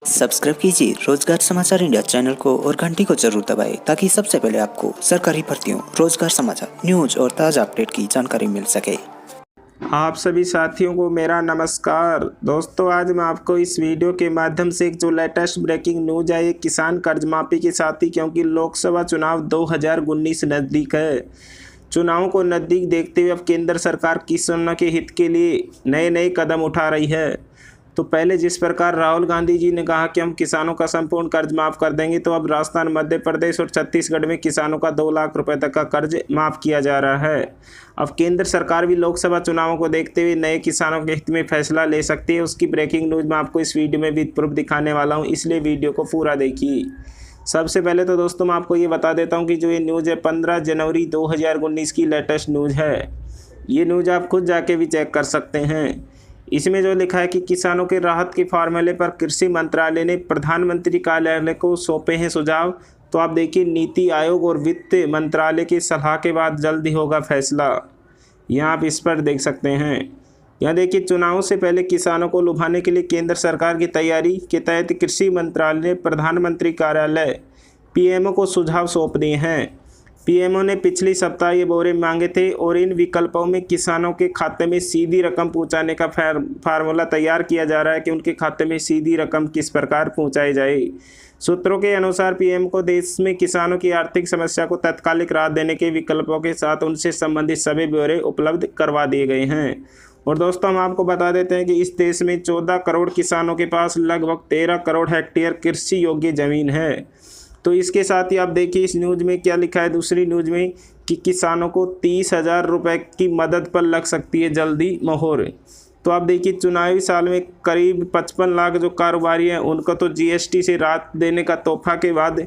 Subscribe कीजिए रोजगार समाचार इंडिया चैनल को और घंटी को जरूर दबाएं ताकि सबसे पहले आपको सरकारी भर्तियों, रोजगार समाचार, न्यूज और ताज़ा अपडेट की जानकारी मिल सके। आप सभी साथियों को मेरा नमस्कार। दोस्तों, आज मैं आपको इस वीडियो के माध्यम से एक जो लेटेस्ट ब्रेकिंग न्यूज है ये किसान कर्ज माफी के साथ ही, क्योंकि लोकसभा चुनाव 2019 नज़दीक है। चुनावों को नज़दीक देखते हुए अब केंद्र सरकार किसानों के हित के लिए नए नए कदम उठा रही है। तो पहले जिस प्रकार राहुल गांधी जी ने कहा कि हम किसानों का संपूर्ण कर्ज माफ़ कर देंगे, तो अब राजस्थान, मध्य प्रदेश और छत्तीसगढ़ में किसानों का 2 लाख रुपए तक का कर्ज माफ़ किया जा रहा है। अब केंद्र सरकार भी लोकसभा चुनावों को देखते हुए नए किसानों के हित में फैसला ले सकती है। उसकी ब्रेकिंग न्यूज़ मैं आपको इस वीडियो में विद प्रूफ दिखाने वाला हूँ, इसलिए वीडियो को पूरा देखिए। सबसे पहले तो दोस्तों मैं आपको ये बता देता हूँ कि जो ये न्यूज़ है 15 जनवरी 2019 की लेटेस्ट न्यूज़ है। ये न्यूज़ आप खुद जाके भी चेक कर सकते हैं। इसमें जो लिखा है कि किसानों के राहत के फार्मूले पर कृषि मंत्रालय ने प्रधानमंत्री कार्यालय को सौंपे हैं सुझाव। तो आप देखिए, नीति आयोग और वित्त मंत्रालय की सलाह के बाद जल्दी होगा फैसला। यहाँ आप इस पर देख सकते हैं। यहाँ देखिए, चुनावों से पहले किसानों को लुभाने के लिए केंद्र सरकार की तैयारी के तहत कृषि मंत्रालय ने प्रधानमंत्री कार्यालय पीएमओ को सुझाव सौंप दिए हैं। पीएमओ ने पिछली सप्ताह ये ब्यौरे मांगे थे और इन विकल्पों में किसानों के खाते में सीधी रकम पहुंचाने का फार्मूला तैयार किया जा रहा है कि उनके खाते में सीधी रकम किस प्रकार पहुंचाई जाए। सूत्रों के अनुसार पीएम को देश में किसानों की आर्थिक समस्या को तत्कालिक राहत देने के विकल्पों के साथ उनसे संबंधित सभी ब्यौरे उपलब्ध करवा दिए गए हैं। और दोस्तों, हम आपको बता देते हैं कि इस देश में 14 करोड़ किसानों के पास लगभग 13 करोड़ हेक्टेयर कृषि योग्य जमीन है। तो इसके साथ ही आप देखिए इस न्यूज़ में क्या लिखा है, दूसरी न्यूज़ में, कि किसानों को 30,000 रुपये की मदद पर लग सकती है जल्दी मोहर। तो आप देखिए, चुनावी साल में करीब 55 लाख जो कारोबारी हैं उनको तो जीएसटी से राहत देने का तोहफा के बाद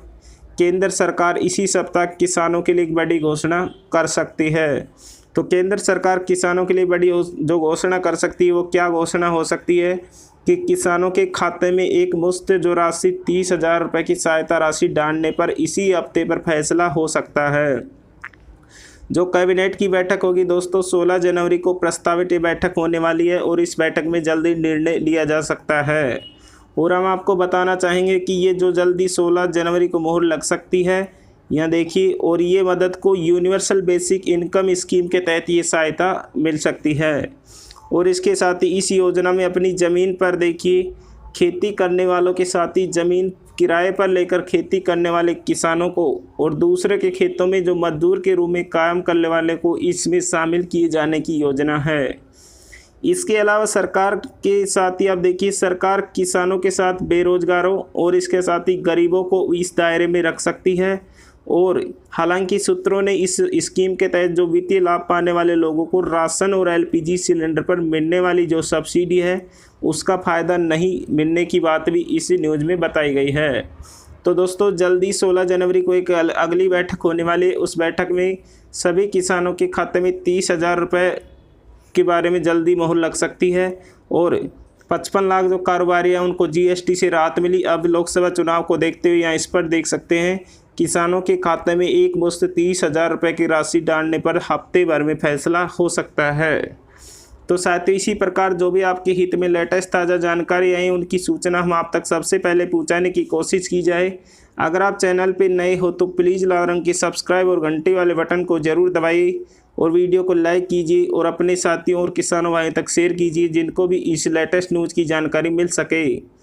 केंद्र सरकार इसी सप्ताह किसानों के लिए एक बड़ी घोषणा कर सकती है। तो केंद्र सरकार किसानों के लिए बड़ी जो घोषणा कर सकती है वो क्या घोषणा हो सकती है कि किसानों के खाते में एक मुश्त जो राशि 30,000 रुपये की सहायता राशि डालने पर इसी हफ्ते पर फैसला हो सकता है। जो कैबिनेट की बैठक होगी दोस्तों 16 जनवरी को प्रस्तावित ये बैठक होने वाली है और इस बैठक में जल्दी निर्णय लिया जा सकता है। और हम आपको बताना चाहेंगे कि ये जो जल्दी 16 जनवरी को मोहर लग सकती है, यहाँ देखिए, और ये मदद को यूनिवर्सल बेसिक इनकम स्कीम के तहत ये सहायता मिल सकती है। और इसके साथ ही इस योजना में अपनी ज़मीन पर देखिए खेती करने वालों के साथ ही ज़मीन किराए पर लेकर खेती करने वाले किसानों को और दूसरे के खेतों में जो मजदूर के रूप में काम करने वाले को इसमें शामिल किए जाने की योजना है। इसके अलावा सरकार के साथ ही आप देखिए, सरकार किसानों के साथ बेरोजगारों और इसके साथ ही गरीबों को इस दायरे में रख सकती है। और हालांकि सूत्रों ने इस स्कीम के तहत जो वित्तीय लाभ पाने वाले लोगों को राशन और एलपीजी सिलेंडर पर मिलने वाली जो सब्सिडी है उसका फ़ायदा नहीं मिलने की बात भी इस न्यूज़ में बताई गई है। तो दोस्तों, जल्दी 16 जनवरी को एक अगली बैठक होने वाली है। उस बैठक में सभी किसानों के खाते में 30,000 रुपये के बारे में जल्दी मोहर लग सकती है और 55 लाख जो कारोबारी हैं उनको जीएसटी से राहत मिली। अब लोकसभा चुनाव को देखते हुए यहाँ इस पर देख सकते हैं, किसानों के खाते में एक मुश्त 30,000 रुपये की राशि डालने पर हफ्ते भर में फैसला हो सकता है। तो साथ ही इसी प्रकार जो भी आपके हित में लेटेस्ट ताज़ा जानकारी आई उनकी सूचना हम आप तक सबसे पहले पहुंचाने की कोशिश की जाए। अगर आप चैनल पर नए हो तो प्लीज़ लाल रंग की सब्सक्राइब और घंटी वाले बटन को ज़रूर दबाइए और वीडियो को लाइक कीजिए और अपने साथियों और किसानों भाइयों तक शेयर कीजिए जिनको भी इस लेटेस्ट न्यूज़ की जानकारी मिल सके।